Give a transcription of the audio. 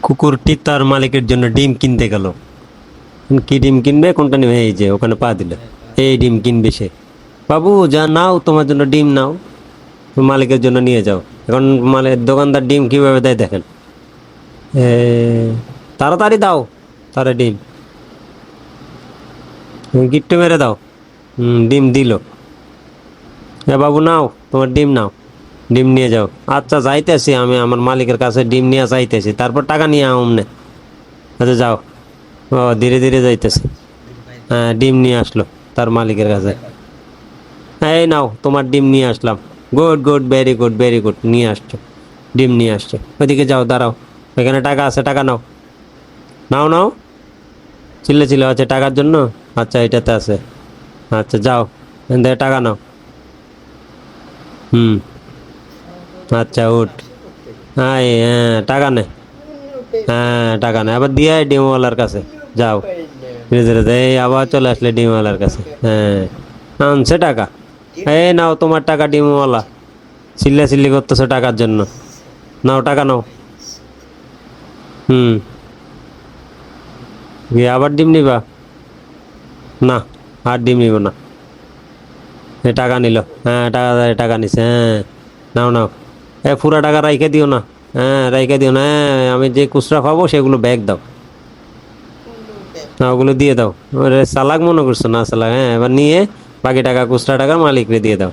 কুকুরটি তার মালিকের জন্য ডিম কিনতে গেল। কি ডিম কিনবে, কোনটা নেবে? এই যে ওখানে পা দিল, এই ডিম কিনবে সে। বাবু যা নাও, তোমার জন্য ডিম নাও, মালিকের জন্য নিয়ে যাও। এখন দোকানদার ডিম কিভাবে দেয় দেখেন। এ, তাড়াতাড়ি দাও, তারা ডিম গিট্টু মেরে দাও। ডিম দিল। বাবু নাও, তোমার ডিম নাও, ডিম নিয়ে যাও। আচ্ছা যাইতেছি, আমি আমার মালিকের কাছে ডিম নিয়ে যাইতেছি, তারপর টাকা নিয়ে আমনে। আচ্ছা যাও। ও ধীরে ধীরে যাইতেছে। হ্যাঁ, ডিম নিয়ে আসলো তার মালিকের কাছে। এই নাও, তোমার ডিম নিয়ে আসলাম। Good good, very good very good, নিয়ে আসছো, ডিম নিয়ে আসছো। ওইদিকে যাও, দাঁড়াও, এখানে টাকা আছে, টাকা নাও, নাও নাও। ছিল আছে টাকার জন্য। আচ্ছা এটাতে আছে। আচ্ছা যাও, এখান থেকে টাকা নাও। হুম। আচ্ছা উঠ। হ্যাঁ হ্যাঁ, টাকা নে। হ্যাঁ টাকা নে, আবার দিয়ে আয় ডিমওয়ালার কাছে। যাও, ধীরে ধীরে এই আবার চলে আসলে ডিমওয়ালার কাছে। হ্যাঁ, আনছে টাকা। এই নাও তোমার টাকা, ডিমওয়ালা। চিল্লি করতেছো টাকার জন্য। নাও টাকা নাও। হুম। গিয়ে আবার ডিম নিবা? না, আর ডিম নিব না। এ টাকা নিল। হ্যাঁ টাকা নিছে। হ্যাঁ, নাও নাও। পুরা টাকা রাইখে দিও না। হ্যাঁ রাইখে দিও না। হ্যাঁ, আমি যে খুচরা পাবো সেগুলো ব্যাগ দাও। না, ওগুলো দিয়ে দাও। ওরে চালাক মনে করছো? না চালাক। হ্যাঁ, এবার নিয়ে বাকি টাকা, খুচরা টাকা মালিকরে দিয়ে দাও।